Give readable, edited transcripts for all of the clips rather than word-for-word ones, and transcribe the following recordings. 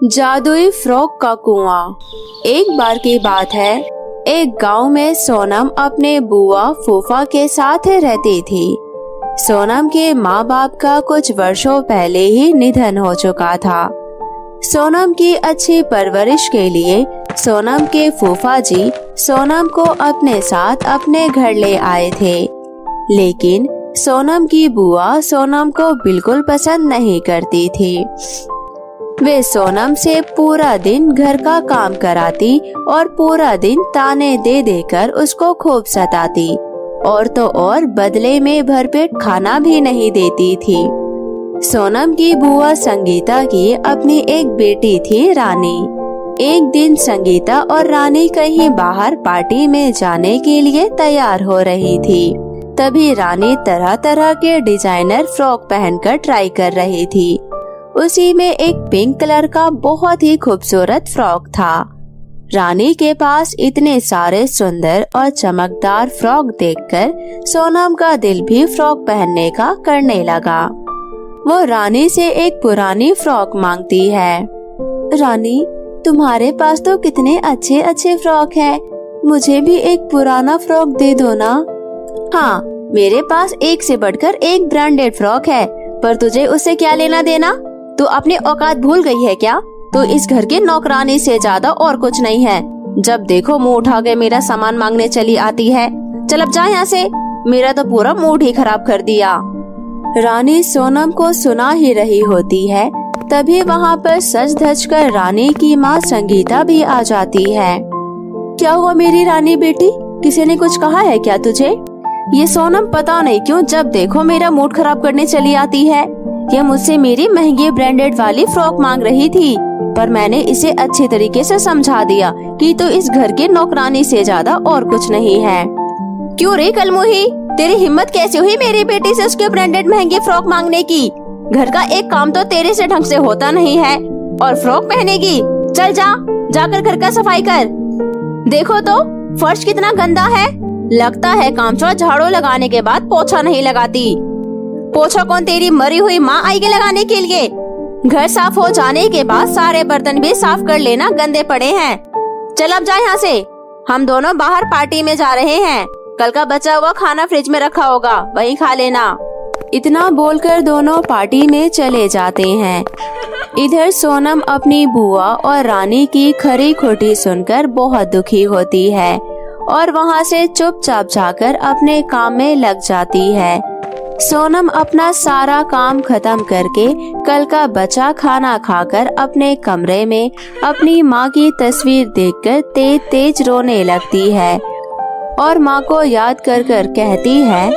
जादुई फ्रॉक का कुआं। एक बार की बात है, एक गांव में सोनम अपने बुआ फूफा के साथ रहती थी। सोनम के माँ बाप का कुछ वर्षों पहले ही निधन हो चुका था। सोनम की अच्छी परवरिश के लिए सोनम के फूफा जी सोनम को अपने साथ अपने घर ले आए थे, लेकिन सोनम की बुआ सोनम को बिल्कुल पसंद नहीं करती थी। वे सोनम से पूरा दिन घर का काम कराती और पूरा दिन ताने दे देकर उसको खूब सताती, और तो और बदले में भरपेट खाना भी नहीं देती थी। सोनम की बुआ संगीता की अपनी एक बेटी थी रानी। एक दिन संगीता और रानी कहीं बाहर पार्टी में जाने के लिए तैयार हो रही थी। तभी रानी तरह तरह के डिजाइनर फ्रॉक पहनकर ट्राई कर रही थी। उसी में एक पिंक कलर का बहुत ही खूबसूरत फ्रॉक था। रानी के पास इतने सारे सुंदर और चमकदार फ्रॉक देखकर सोनम का दिल भी फ्रॉक पहनने का करने लगा। वो रानी से एक पुरानी फ्रॉक मांगती है। रानी, तुम्हारे पास तो कितने अच्छे अच्छे फ्रॉक हैं, मुझे भी एक पुराना फ्रॉक दे दो ना। हाँ, मेरे पास एक से बढ़कर एक ब्रांडेड फ्रॉक है, पर तुझे उससे क्या लेना देना? तू अपनी औकात भूल गई है क्या? तू इस घर के नौकरानी से ज्यादा और कुछ नहीं है। जब देखो मुंह उठा के मेरा सामान मांगने चली आती है। चल अब जा यहाँ से, मेरा तो पूरा मूड ही खराब कर दिया। रानी सोनम को सुना ही रही होती है, तभी वहाँ पर सज धज कर रानी की माँ संगीता भी आ जाती है। क्या हुआ मेरी रानी बेटी, किसी ने कुछ कहा है क्या तुझे? ये सोनम पता नहीं क्यों जब देखो मेरा मूड खराब करने चली आती है। ये मुझसे मेरी महंगी ब्रांडेड वाली फ्रॉक मांग रही थी, पर मैंने इसे अच्छे तरीके से समझा दिया कि तो इस घर के नौकरानी से ज्यादा और कुछ नहीं है। क्यों रे कलमुही, तेरी हिम्मत कैसे हुई मेरी बेटी से उसके ब्रांडेड महंगी फ्रॉक मांगने की? घर का एक काम तो तेरे से ढंग से होता नहीं है और फ्रॉक पहनेगी? चल जाकर घर का सफाई कर। देखो तो फर्श कितना गंदा है, लगता है कामचोर झाड़ू लगाने के बाद पोछा नहीं लगाती। पोछा कौन, तेरी मरी हुई माँ आएगी लगाने के लिए? घर साफ हो जाने के बाद सारे बर्तन भी साफ कर लेना, गंदे पड़े हैं। चल अब जा यहाँ से, हम दोनों बाहर पार्टी में जा रहे हैं। कल का बचा हुआ खाना फ्रिज में रखा होगा, वहीं खा लेना। इतना बोलकर दोनों पार्टी में चले जाते हैं। इधर सोनम अपनी बुआ और रानी की खरी खोटी सुनकर बहुत दुखी होती है और वहाँ से चुपचाप जाकर अपने काम में लग जाती है। सोनम अपना सारा काम खत्म करके कल का बचा खाना खाकर अपने कमरे में अपनी माँ की तस्वीर देखकर तेज तेज रोने लगती है और माँ को याद कर कर कहती है,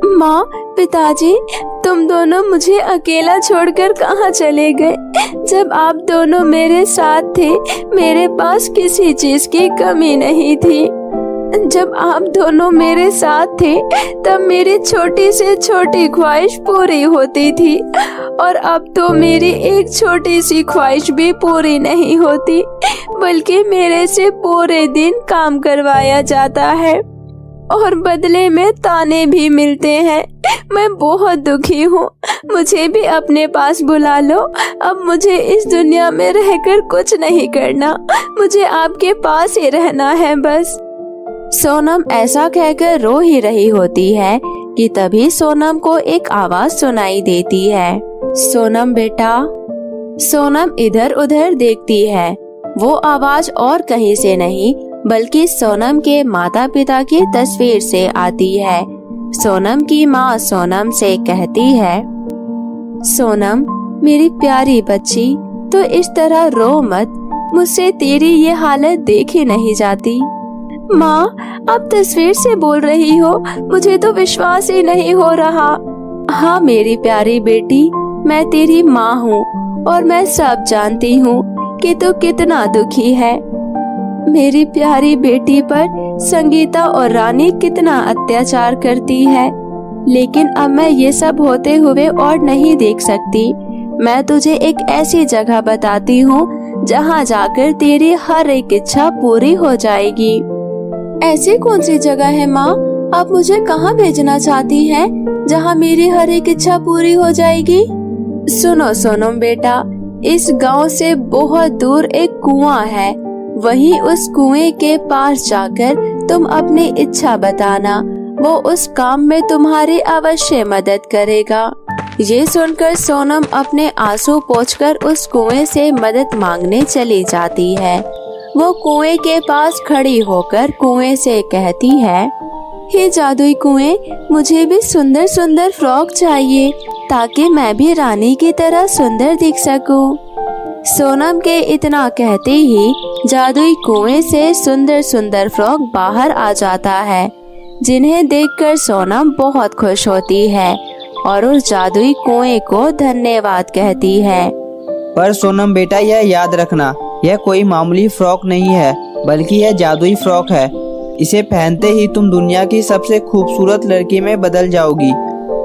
माँ, पिताजी, तुम दोनों मुझे अकेला छोड़कर कहाँ चले गए? जब आप दोनों मेरे साथ थे, मेरे पास किसी चीज की कमी नहीं थी। जब आप दोनों मेरे साथ थे, तब मेरी छोटी से छोटी ख्वाहिश पूरी होती थी, और अब तो मेरी एक छोटी सी ख्वाहिश भी पूरी नहीं होती, बल्कि मेरे से पूरे दिन काम करवाया जाता है और बदले में ताने भी मिलते हैं। मैं बहुत दुखी हूँ, मुझे भी अपने पास बुला लो। अब मुझे इस दुनिया में रहकर कुछ नहीं करना, मुझे आपके पास ही रहना है बस। सोनम ऐसा कहकर रो ही रही होती है कि तभी सोनम को एक आवाज सुनाई देती है, सोनम बेटा। सोनम इधर उधर देखती है, वो आवाज और कहीं से नहीं बल्कि सोनम के माता पिता की तस्वीर से आती है। सोनम की माँ सोनम से कहती है, सोनम मेरी प्यारी बच्ची, तो इस तरह रो मत, मुझसे तेरी ये हालत देखी नहीं जाती। माँ, आप तस्वीर से बोल रही हो, मुझे तो विश्वास ही नहीं हो रहा। हाँ मेरी प्यारी बेटी, मैं तेरी माँ हूँ और मैं सब जानती हूँ कि तू कितना दुखी है। मेरी प्यारी बेटी पर संगीता और रानी कितना अत्याचार करती है, लेकिन अब मैं ये सब होते हुए और नहीं देख सकती। मैं तुझे एक ऐसी जगह बताती हूँ जहाँ जाकर तेरी हर एक इच्छा पूरी हो जाएगी। ऐसी कौन सी जगह है माँ? आप मुझे कहाँ भेजना चाहती हैं, जहाँ मेरी हर एक इच्छा पूरी हो जाएगी? सुनो सोनम बेटा, इस गांव से बहुत दूर एक कुआं है, वहीं उस कुएं के पास जाकर तुम अपनी इच्छा बताना, वो उस काम में तुम्हारी अवश्य मदद करेगा। ये सुनकर सोनम अपने आंसू पोंछकर उस कुएं से मदद मांगने चली जाती है। वो कुएं के पास खड़ी होकर कुएं से कहती है, हे जादुई कुएं, मुझे भी सुंदर सुंदर फ्रॉक चाहिए ताकि मैं भी रानी की तरह सुंदर दिख सकूं। सोनम के इतना कहते ही जादुई कुएं से सुंदर सुंदर फ्रॉक बाहर आ जाता है, जिन्हें देखकर सोनम बहुत खुश होती है और उस जादुई कुएं को धन्यवाद कहती है। पर सोनम बेटा, यह याद रखना, यह कोई मामूली फ्रॉक नहीं है, बल्कि यह जादुई फ्रॉक है। इसे पहनते ही तुम दुनिया की सबसे खूबसूरत लड़की में बदल जाओगी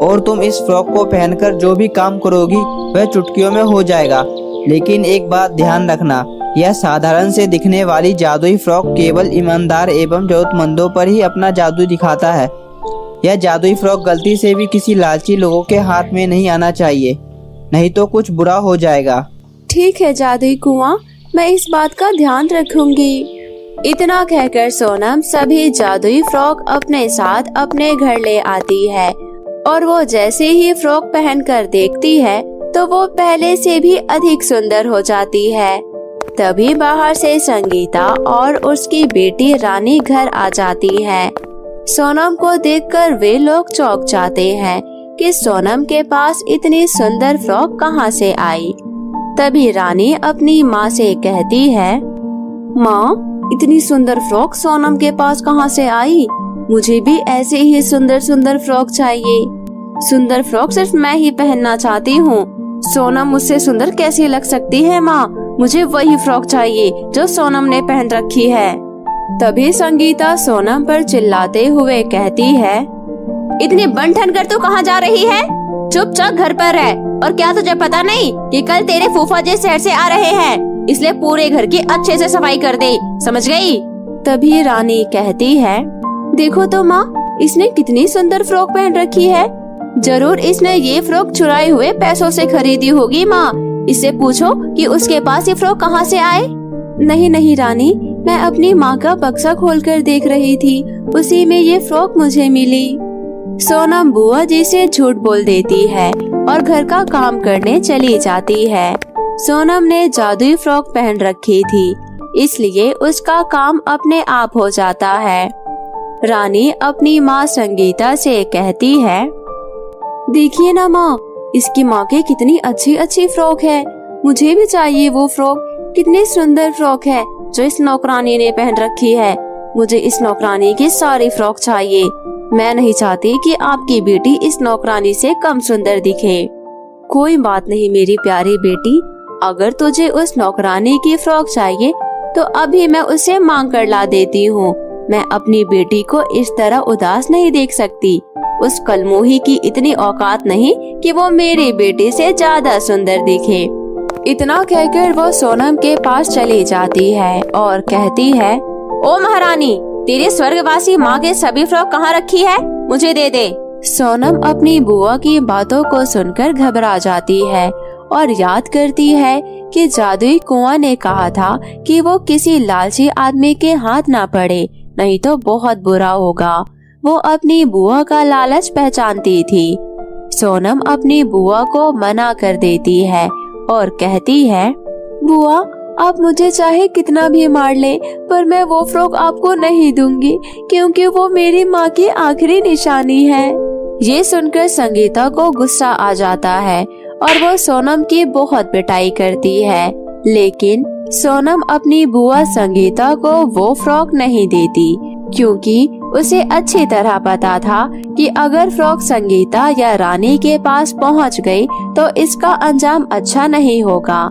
और तुम इस फ्रॉक को पहनकर जो भी काम करोगी वह चुटकियों में हो जाएगा। लेकिन एक बात ध्यान रखना, यह साधारण से दिखने वाली जादुई फ्रॉक केवल ईमानदार एवं जरूरतमंदों पर ही अपना जादू दिखाता है। यह जादुई फ्रॉक गलती से भी किसी लालची लोगों के हाथ में नहीं आना चाहिए, नहीं तो कुछ बुरा हो जाएगा। ठीक है जादुई कुआं, मैं इस बात का ध्यान रखूंगी। इतना कहकर सोनम सभी जादुई फ्रॉक अपने साथ अपने घर ले आती है और वो जैसे ही फ्रॉक पहनकर देखती है तो वो पहले से भी अधिक सुंदर हो जाती है। तभी बाहर से संगीता और उसकी बेटी रानी घर आ जाती है। सोनम को देखकर वे लोग चौंक जाते हैं कि सोनम के पास इतनी सुंदर फ्रॉक कहां से आई। तभी रानी अपनी माँ से कहती है, माँ, इतनी सुंदर फ्रॉक सोनम के पास कहां से आई? मुझे भी ऐसे ही सुंदर सुंदर फ्रॉक चाहिए। सुंदर फ्रॉक सिर्फ मैं ही पहनना चाहती हूँ। सोनम मुझसे सुंदर कैसी लग सकती है माँ? मुझे वही फ्रॉक चाहिए जो सोनम ने पहन रखी है। तभी संगीता सोनम पर चिल्लाते हुए कहती है, इतनी बन-ठन कर तू कहाँ जा रही है? चुपचाप घर पर रह। और क्या तुझे पता नहीं कि कल तेरे फूफा जी शहर से आ रहे हैं, इसलिए पूरे घर की अच्छे से सफाई कर दे, समझ गई? तभी रानी कहती है, देखो तो माँ, इसने कितनी सुंदर फ्रॉक पहन रखी है। जरूर इसने ये फ्रॉक चुराए हुए पैसों से खरीदी होगी माँ। इससे पूछो कि उसके पास ये फ्रॉक कहाँ से आए। नहीं नहीं रानी, मैं अपनी माँ का बक्सा खोलकर देख रही थी, उसी में ये फ्रॉक मुझे मिली। सोनम बुआ जी से झूठ बोल देती है और घर का काम करने चली जाती है। सोनम ने जादुई फ्रॉक पहन रखी थी, इसलिए उसका काम अपने आप हो जाता है। रानी अपनी माँ संगीता से कहती है, देखिए ना माँ, इसकी माँ के कितनी अच्छी अच्छी फ्रॉक है। मुझे भी चाहिए वो फ्रॉक। कितनी सुंदर फ्रॉक है जो इस नौकरानी ने पहन रखी है। मुझे इस नौकरानी की सारी फ्रॉक चाहिए। मैं नहीं चाहती कि आपकी बेटी इस नौकरानी से कम सुंदर दिखे। कोई बात नहीं मेरी प्यारी बेटी, अगर तुझे उस नौकरानी की फ्रॉक चाहिए तो अभी मैं उसे मांग कर ला देती हूँ। मैं अपनी बेटी को इस तरह उदास नहीं देख सकती। उस कलमोही की इतनी औकात नहीं कि वो मेरी बेटी से ज्यादा सुंदर दिखे। इतना कहकर वो सोनम के पास चली जाती है और कहती है, ओ महारानी, तेरे स्वर्गवासी माँ के सभी फ्रॉक कहाँ रखी है? मुझे दे दे। सोनम अपनी बुआ की बातों को सुनकर घबरा जाती है और याद करती है कि जादुई कुआं ने कहा था कि वो किसी लालची आदमी के हाथ ना पड़े, नहीं तो बहुत बुरा होगा। वो अपनी बुआ का लालच पहचानती थी। सोनम अपनी बुआ को मना कर देती है और कहती है, बुआ, आप मुझे चाहे कितना भी मार ले, पर मैं वो फ्रॉक आपको नहीं दूंगी, क्योंकि वो मेरी माँ की आखिरी निशानी है। ये सुनकर संगीता को गुस्सा आ जाता है और वो सोनम की बहुत पिटाई करती है, लेकिन सोनम अपनी बुआ संगीता को वो फ्रॉक नहीं देती, क्योंकि उसे अच्छी तरह पता था कि अगर फ्रॉक संगीता या रानी के पास पहुंच गई तो इसका अंजाम अच्छा नहीं होगा।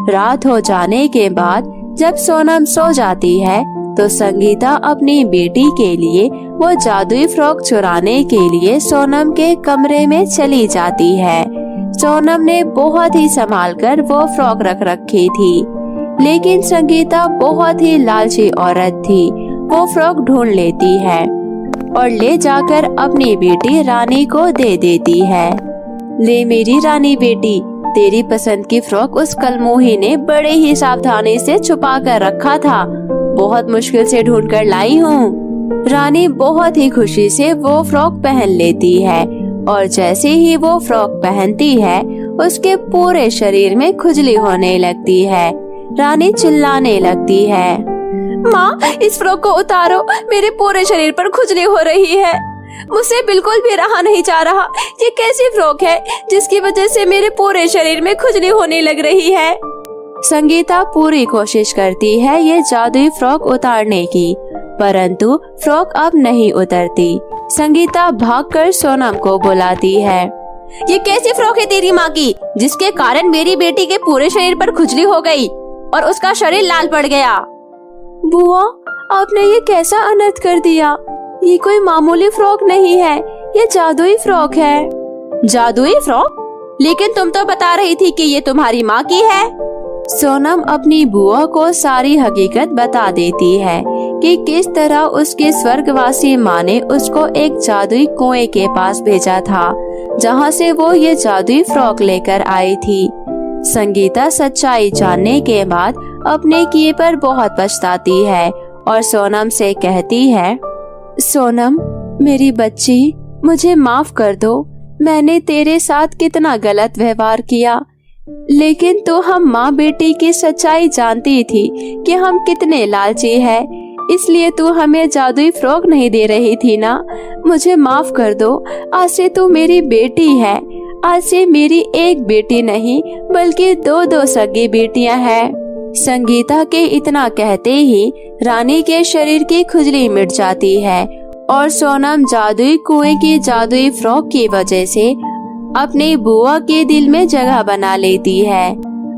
रात हो जाने के बाद जब सोनम सो जाती है तो संगीता अपनी बेटी के लिए वो जादुई फ्रॉक चुराने के लिए सोनम के कमरे में चली जाती है। सोनम ने बहुत ही संभाल कर वो फ्रॉक रख रखी थी, लेकिन संगीता बहुत ही लालची औरत थी। वो फ्रॉक ढूंढ लेती है और ले जाकर अपनी बेटी रानी को दे देती है। ले मेरी रानी बेटी, तेरी पसंद की फ्रॉक उस कलमोही ने बड़े ही सावधानी से छुपा कर रखा था। बहुत मुश्किल से ढूंढ कर लाई हूँ। रानी बहुत ही खुशी से वो फ्रॉक पहन लेती है और जैसे ही वो फ्रॉक पहनती है उसके पूरे शरीर में खुजली होने लगती है। रानी चिल्लाने लगती है, माँ इस फ्रॉक को उतारो, मेरे पूरे शरीर पर खुजली हो रही है। मुझसे बिल्कुल भी रहा नहीं जा रहा। ये कैसी फ्रॉक है जिसकी वजह से मेरे पूरे शरीर में खुजली होने लग रही है। संगीता पूरी कोशिश करती है ये जादुई फ्रॉक उतारने की, परंतु फ्रॉक अब नहीं उतरती। संगीता भागकर सोनम को बुलाती है। ये कैसी फ्रॉक है तेरी माँ की, जिसके कारण मेरी बेटी के पूरे शरीर पर खुजली हो गई और उसका शरीर लाल पड़ गया। बुआ, आपने ये कैसा अनर्थ कर दिया। ये कोई मामूली फ्रॉक नहीं है, ये जादुई फ्रॉक है। जादुई फ्रॉक? लेकिन तुम तो बता रही थी कि ये तुम्हारी माँ की है। सोनम अपनी बुआ को सारी हकीकत बता देती है कि किस तरह उसकी स्वर्गवासी माँ ने उसको एक जादुई कुएं के पास भेजा था, जहाँ से वो ये जादुई फ्रॉक लेकर आई थी। संगीता सच्चाई जानने के बाद अपने किए पर बहुत पछताती है और सोनम से कहती है, सोनम मेरी बच्ची, मुझे माफ कर दो। मैंने तेरे साथ कितना गलत व्यवहार किया, लेकिन तो हम माँ बेटी की सच्चाई जानती थी कि हम कितने लालची हैं, इसलिए तू हमें जादुई फ्रॉक नहीं दे रही थी ना। मुझे माफ कर दो। आज से तू मेरी बेटी है। आज से मेरी एक बेटी नहीं बल्कि दो सगी बेटियां हैं। संगीता के इतना कहते ही रानी के शरीर की खुजली मिट जाती है और सोनम जादुई कुएं की जादुई फ्रॉक की वजह से अपनी बुआ के दिल में जगह बना लेती है।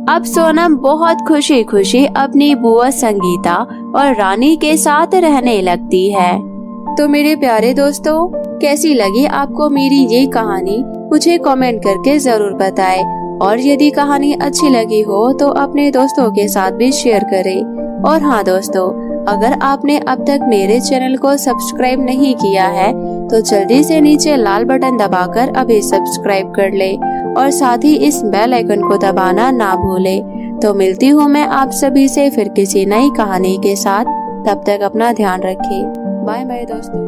अब सोनम बहुत खुशी खुशी अपनी बुआ संगीता और रानी के साथ रहने लगती है। तो मेरे प्यारे दोस्तों, कैसी लगी आपको मेरी ये कहानी, मुझे कमेंट करके जरूर बताएं। और यदि कहानी अच्छी लगी हो तो अपने दोस्तों के साथ भी शेयर करें। और हाँ दोस्तों, अगर आपने अब तक मेरे चैनल को सब्सक्राइब नहीं किया है तो जल्दी से नीचे लाल बटन दबाकर अभी सब्सक्राइब कर ले और साथ ही इस बेल आइकन को दबाना ना भूले। तो मिलती हूँ मैं आप सभी से फिर किसी नई कहानी के साथ। तब तक अपना ध्यान रखें। बाय बाय दोस्तों।